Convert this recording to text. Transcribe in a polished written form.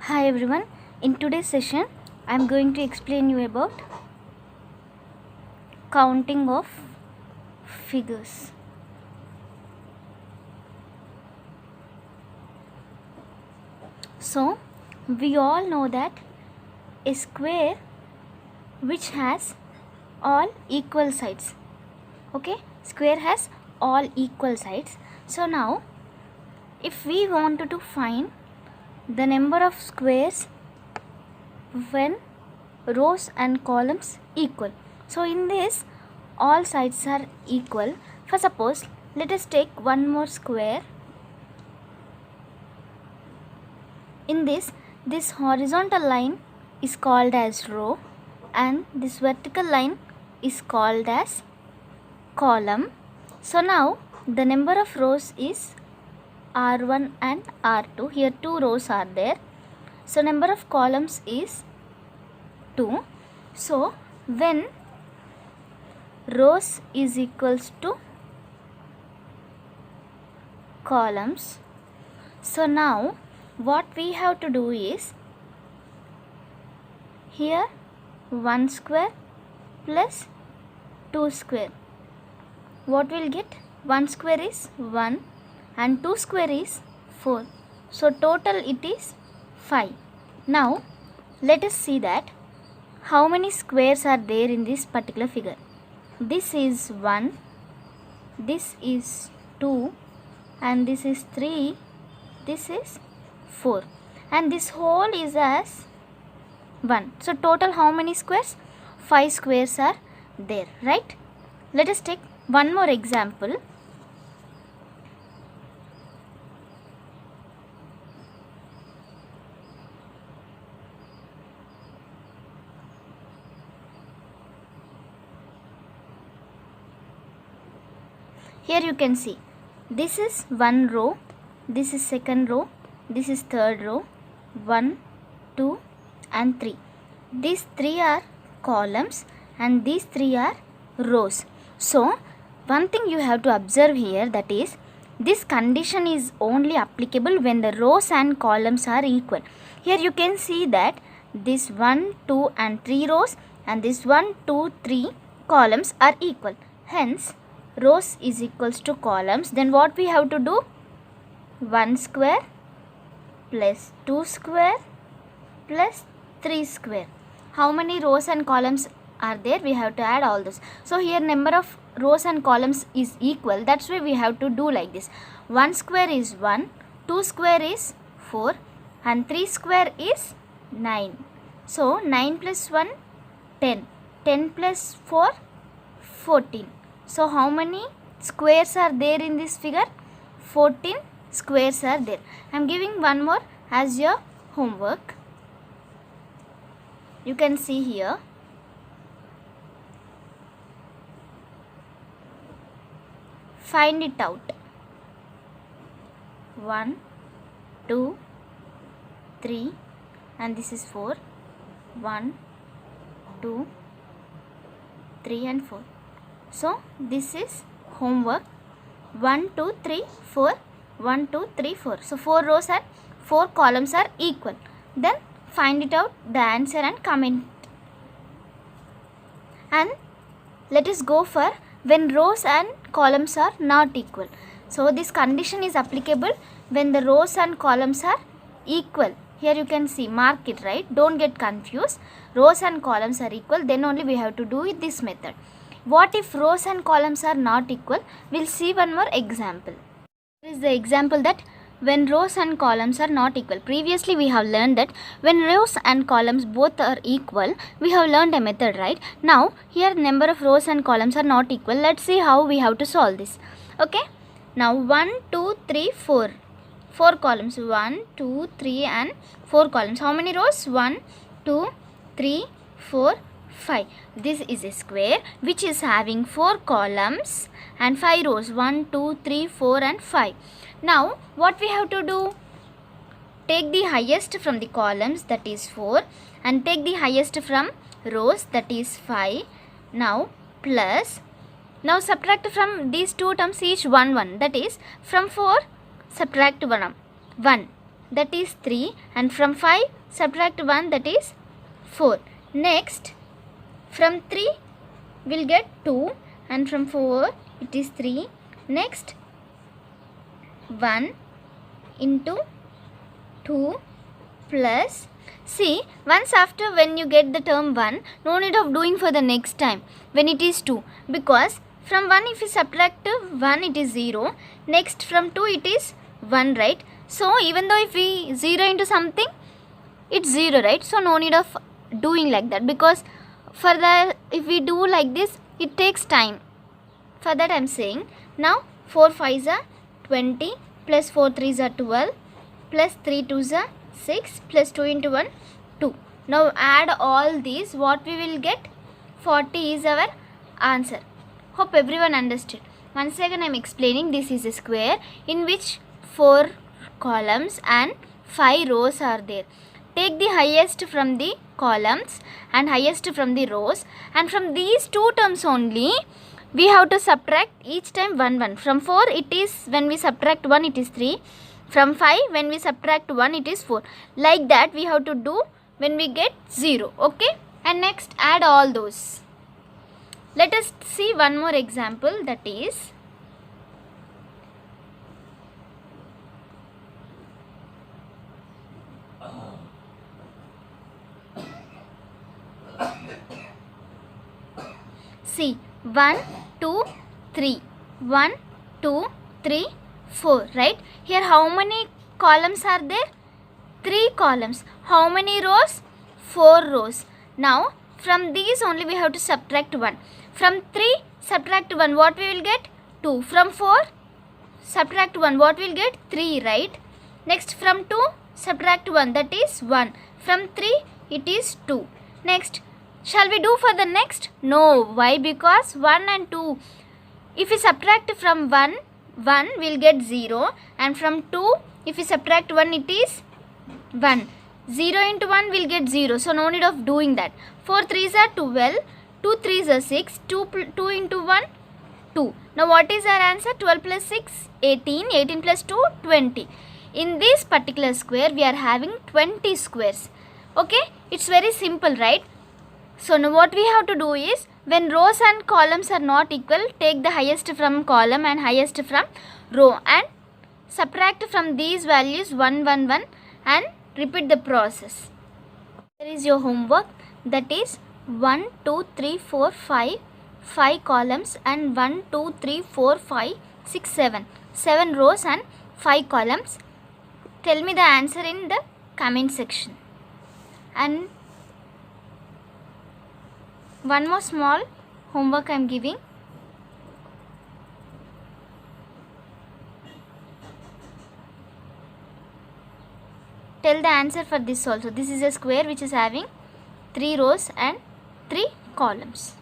Hi everyone, in today's session I am going to explain you about counting of figures. So we all know that a square which has all equal sides, okay, square has all equal sides. So now if we wanted to find the number of squares when rows and columns equal, so in this all sides are equal. For suppose let us take one more square. In this horizontal line is called as row and this vertical line is called as column. So now the number of rows is R1 and R2. Here two rows are there. So number of columns is 2. So when rows is equals to columns, so now what we have to do is here 1 square plus 2 square. What will get? 1 square is 1 and 2 square is 4. So total it is 5. Now let us see that how many squares are there in this particular figure. This is 1, this is 2 and this is 3, this is 4 and this whole is as 1. So total how many squares? 5 squares are there, right? Let us take one more example. Here you can see this is one row, this is second row, this is third row, 1, 2 and 3. These 3 are columns and these 3 are rows. So one thing you have to observe here, that is this condition is only applicable when the rows and columns are equal. Here you can see that this 1, 2 and 3 rows and this 1, 2, 3 columns are equal. Hence rows is equals to columns. Then what we have to do? 1 square plus 2 square plus 3 square. How many rows and columns are there? We have to add all those. So here number of rows and columns is equal. That's why we have to do like this. 1 square is 1, 2 square is 4 and 3 square is 9. So 9 plus 1, 10. 10 plus 4, 14. So how many squares are there in this figure? 14 squares are there. I am giving one more as your homework. You can see here. Find it out. 1, 2, 3 and this is 4. 1, 2, 3 and 4. So this is homework. 1, 2, 3, 4. 1, 2, 3, 4. So 4 rows and 4 columns are equal. Then find it out the answer and comment. And let us go for when rows and columns are not equal. So this condition is applicable when the rows and columns are equal. Here you can see, mark it, right? Don't get confused. Rows and columns are equal, then only we have to do it this method. What if rows and columns are not equal? We'll see one more example. Here is the example that when rows and columns are not equal. Previously we have learned that when rows and columns both are equal, we have learned a method, right? Now here number of rows and columns are not equal. Let's see how we have to solve this. Okay. Now 1, 2, 3, 4. 4 columns. 1, 2, 3 and 4 columns. How many rows? 1, 2, 3, 4, 5. This is a square which is having 4 columns and 5 rows. 1, 2, 3, 4 and 5. Now what we have to do? Take the highest from the columns, that is 4, and take the highest from rows, that is 5. Now plus, now subtract from these two terms each 1 1, that is from 4 subtract 1, that is 3, and from 5 subtract 1, that is 4. Next, from 3 we'll get 2, and from 4 it is 3. Next, 1 into 2 plus, see, once after when you get the term 1, no need of doing for the next time when it is 2, because from 1 if you subtract 1 it is 0. Next, from 2 it is 1, right? So even though if we 0 into something, it's 0, right? So no need of doing like that, because for the, if we do like this, it takes time. For that I am saying, now 4 5s are 20, plus 4 3s are 12, plus 3 2s are 6, plus 2 into 1 2. Now add all these, what we will get? 40 is our answer. Hope everyone understood. Once again I am explaining, this is a square in which 4 columns and 5 rows are there. Take the highest from the columns and highest from the rows, and from these two terms only we have to subtract each time 1 1. From 4 it is, when we subtract 1 it is 3. From 5 when we subtract 1 it is 4. Like that we have to do when we get 0. Okay, and next add all those. Let us see one more example, that is see 1 2 3, 1 2 3 4, right? Here how many columns are there? 3 columns. How many rows? 4 rows. Now from these only we have to subtract 1. From 3 subtract 1, what we will get? 2. From 4 subtract 1, what we will get? 3, right? Next, from 2 subtract 1, that is 1. From 3 it is 2. Next, shall we do for the next? No. Why? Because 1 and 2, if we subtract from 1, 1 will get 0, and from 2 if we subtract 1 it is 1. 0 into 1 will get 0, so no need of doing that. 4 3s are 12, 2 3s are 6, 2 into 1 2. Now what is our answer? 12 plus 6 18, 18 plus 2 20. In this particular square we are having 20 squares. Okay, it's very simple, right? So now what we have to do is, when rows and columns are not equal, take the highest from column and highest from row and subtract from these values 1 1 1 and repeat the process. Here is your homework, that is 1 2 3 4 5 columns and 1 2 3 4 5 6 7 rows and 5 columns. Tell me the answer in the comment section. And one more small homework I am giving. Tell the answer for this also. This is a square which is having 3 rows and 3 columns.